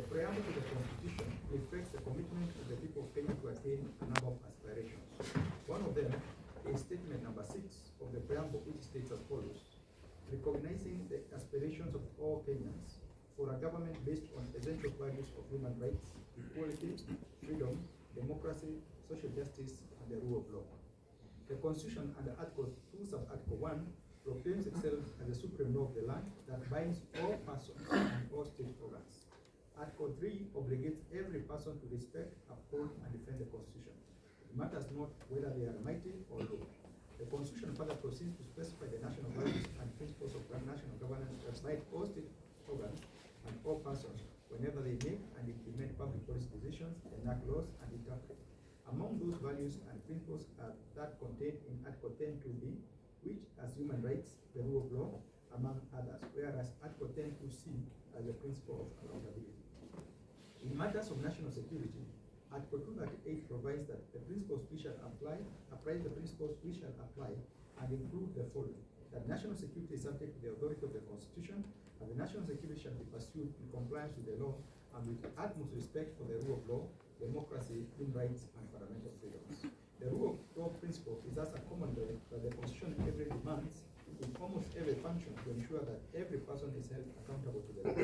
preamble to the Constitution reflects the commitment of the people of Kenya to attain a number of aspirations. One of them is statement number 6 of the preamble, which states as follows: recognizing the aspirations of all Kenyans for a government based on essential values of human rights, equality, freedom, democracy, social justice, and the rule of law. The Constitution under Article 2, Sub-Article 1 proclaims itself as the supreme law of the land that binds all persons and all state organs. Article 3 obligates every person to respect, uphold, and defend the Constitution. It matters not whether they are mighty or low. The Constitution further proceeds to specify the national values and principles of national governance that bind all state organs and all persons whenever they make and implement public policy decisions, enact laws, and interpret. Among those values and principles are that contained in Article 10(2)(b), which as human rights, the rule of law, among others, whereas Article 10(2)(c) as the principle of accountability. In matters of national security, Article 238 provides that the principles we shall apply and include the following: that national security is subject to the authority of the Constitution, and the national security shall be pursued in compliance with the law and with the utmost respect for the rule of law, democracy, human rights, and fundamental freedoms. The rule of law principle is thus a common law that the Constitution every demands in almost every function to ensure that every person is held accountable to the law.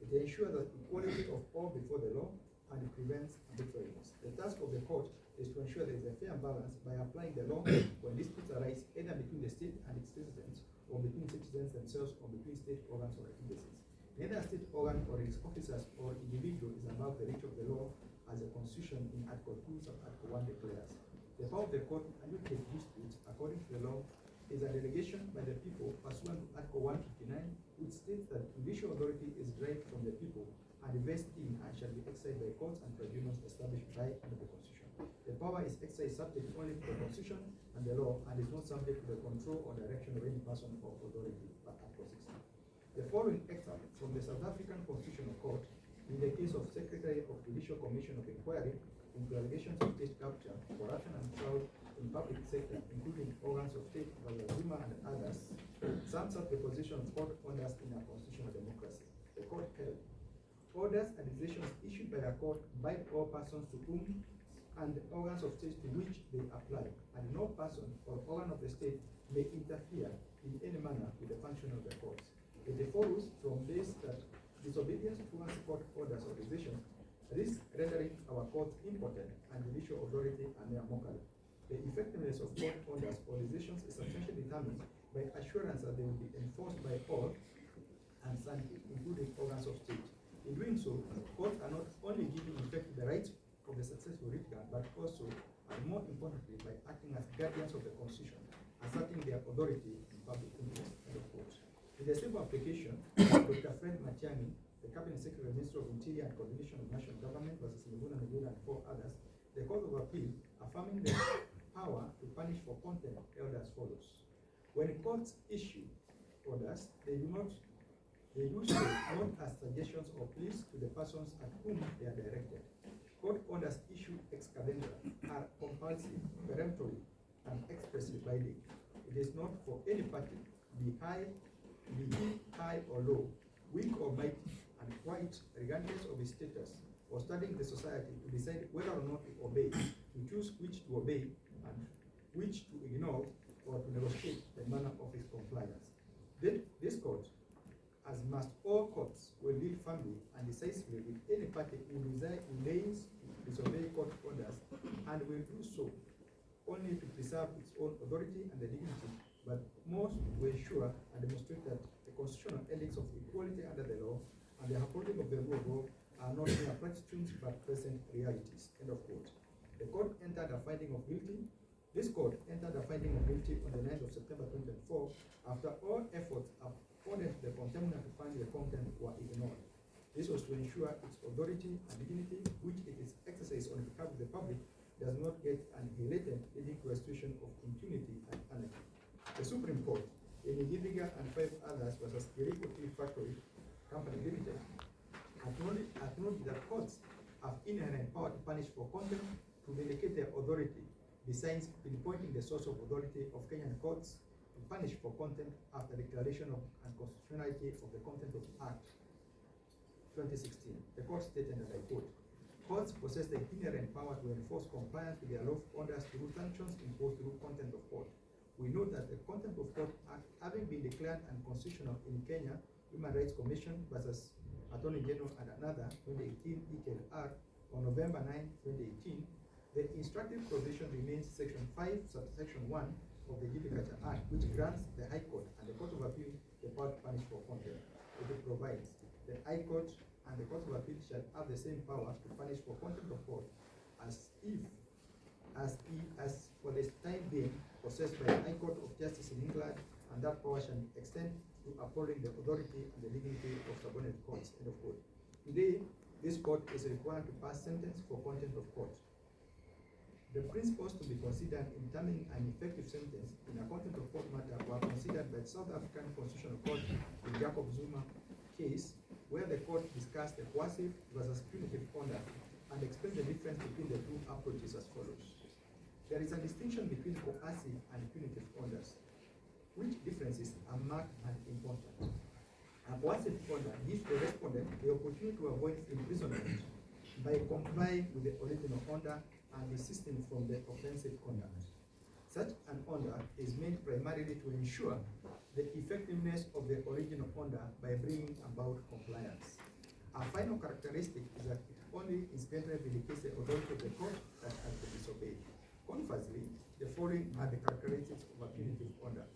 It ensures the equality of all before the law, and it prevents arbitrariness. The task of the court is to ensure there is a fair balance by applying the law when disputes arise either between the state and its citizens, or between citizens themselves, or between state organs or agencies. Neither a state organ or its officers or individual is above the reach of the law, as the Constitution in Article 2, Sub-Article 1 declares. The power of the court to adjudicate disputes according to the law is a delegation by the people pursuant to Article 159, which states that judicial authority is derived from the people and vested in and shall be exercised by courts and tribunals established by under the Constitution. The power is exercised subject only to the Constitution and the law, and is not subject to the control or direction of any person or authority by Article 16. The following extract from the South African Constitutional Court in the case of Secretary of Judicial Commission of Inquiry into allegations of state capture, corruption, and fraud in public sector, including organs of state, Zuma and others, sums up the position of court orders in a constitutional democracy. The court held: orders and decisions issued by the court bind all persons to whom and the organs of state to which they apply, and no person or organ of the state may interfere in any manner with the function of the courts. It follows from this that disobedience towards court orders or decisions risks rendering our courts impotent and judicial authority a mere mockery. The effectiveness of court orders or decisions is substantially determined by assurance that they will be enforced by all and sundry, including organs of state. In doing so, courts are not only giving effect to the rights of the successful litigant, but also, and more importantly, by acting as guardians of the Constitution, asserting their authority in public interest. End of quote. In the same application, Dr. Fred Matiang'i, the Cabinet Secretary, Minister of Interior and Coordination of National Government versus Miguna and 4 others, the Court of Appeal, affirming the power to punish for contempt, held as follows: when courts issue orders, they do so not as suggestions or pleas to the persons at whom they are directed. Court orders issued ex cathedra are compulsory, peremptory, and expressly binding. It is not for any party, be he high or low, weak or mighty, and quite regardless of his status or studying the society, to decide whether or not to obey, to choose which to obey and which to ignore, or to negotiate the manner of his compliance. This court, as must all courts, will deal firmly and decisively with any party who deigns to disobey court orders, and will do so only to preserve its own authority and the dignity, but most to ensure and demonstrate that the constitutional ethics of equality under the law and the upholding of the rule of law are not mere platitudes but present realities. End of quote. The court entered a finding of guilty. This court entered a finding of guilty on the 9th of September 2024 after all efforts afforded to the contemnor to find the content were ignored. This was to ensure its authority and dignity, which it is exercised on behalf of the public, does not get annihilated, leading to a situation of impunity and anarchy. The Supreme Court, in Giviga and 5 others versus Kiriko Tea Factory Company Limited, acknowledged that courts have inherent power to punish for contempt, to vindicate their authority, besides pinpointing the source of authority of Kenyan courts to punish for contempt after declaration of unconstitutionality of the content of the Act. 2016, the court stated, and I quote, "Courts possess the inherent power to enforce compliance with their lawful orders through sanctions imposed through contempt of court. We note that the Contempt of Court Act, having been declared unconstitutional in Kenya, Human Rights Commission versus Attorney General and another 2018 EKLR on November 9, 2018, the instructive provision remains Section 5, subsection 1 of the Judicature Act, which grants the High Court and the Court of Appeal the power to punish for contempt. It provides the High Court and the Court of Appeal shall have the same power to punish for contempt of court as for the time being possessed by the High Court of Justice in England, and that power shall extend to upholding the authority and the dignity of subordinate courts." End of quote. Today, this court is required to pass sentence for contempt of court. The principles to be considered in determining an effective sentence in a contempt of court matter were considered by the South African Constitutional Court in Jacob Zuma case, where the court discussed the coercive versus punitive order and explained the difference between the two approaches as follows. There is a distinction between coercive and punitive orders, which differences are marked and important. A coercive order gives the respondent the opportunity to avoid imprisonment by complying with the original order and desisting from the offensive conduct. Such an order is made primarily to ensure the effectiveness of the original order by bringing about compliance. A final characteristic is that it only incidentally vindicates the authority of the court that has been disobeyed. Conversely, the following are the characteristics of a punitive order.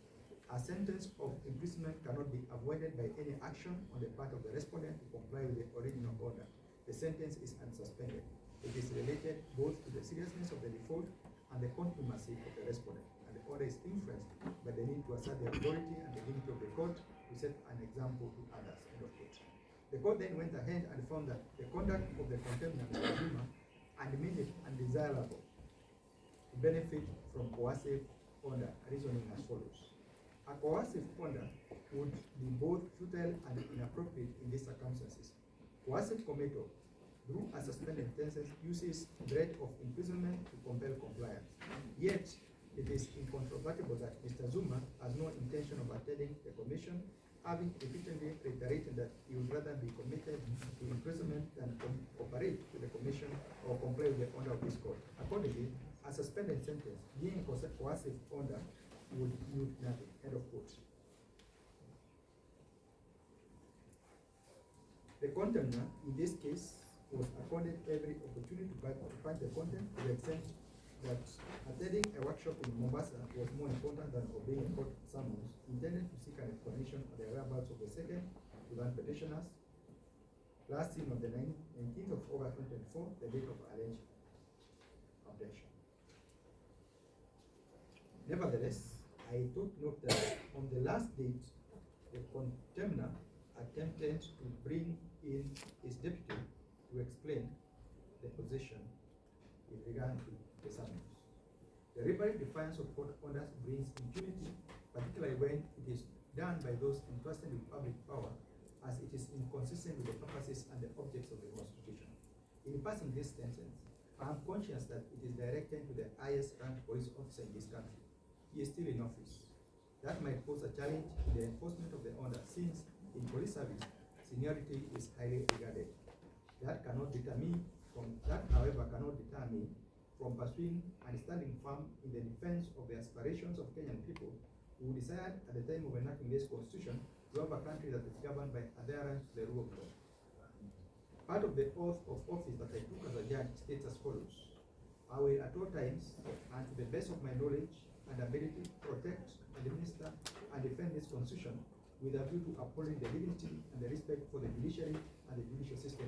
A sentence of imprisonment cannot be avoided by any action on the part of the respondent to comply with the original order. The sentence is unsuspended. It is related both to the seriousness of the default and the contumacy of the respondent, and the order is influenced by the need to assert the authority and the dignity of the court to set an example to others. End of quote. The court then went ahead and found that the conduct of the contemnant Mr. Zuma and made it undesirable to benefit from coercive order, reasoning as follows. A coercive order would be both futile and inappropriate in these circumstances. Coercive committal, through a suspended sentence, uses threat of imprisonment to compel compliance. Yet, it is incontrovertible that Mr. Zuma has no intention of attending the commission, having repeatedly reiterated that he would rather be committed to imprisonment than cooperate with the commission or comply with the order of this court. Accordingly, a suspended sentence, being coercive order, would yield nothing. End of quote. The contemnant, in this case, was accorded every opportunity to fight the contempt to the extent that attending a workshop in Mombasa was more important than obeying a court summons intended to seek an explanation of the whereabouts of the second to learn petitioners, last seen on the 19th of August 2024, the date of alleged abduction. Nevertheless, I took note that on the last date, the contemnor attempted to bring in his deputy to explain the position with regard to the summons. The reverent defiance of court orders brings impunity, particularly when it is done by those entrusted with public power, as it is inconsistent with the purposes and the objects of the Constitution. In passing this sentence, I am conscious that it is directed to the highest ranked police officer in this country. He is still in office. That might pose a challenge in the enforcement of the order, since in police service, seniority is highly regarded. That, however, cannot deter me from pursuing and standing firm in the defense of the aspirations of Kenyan people who desired at the time of enacting this constitution to have a country that is governed by adherence to the rule of law. Part of the oath of office that I took as a judge states as follows: I will at all times, and to the best of my knowledge and ability, protect, administer, and defend this constitution with a view to upholding the dignity and the respect for the judiciary and the judicial system.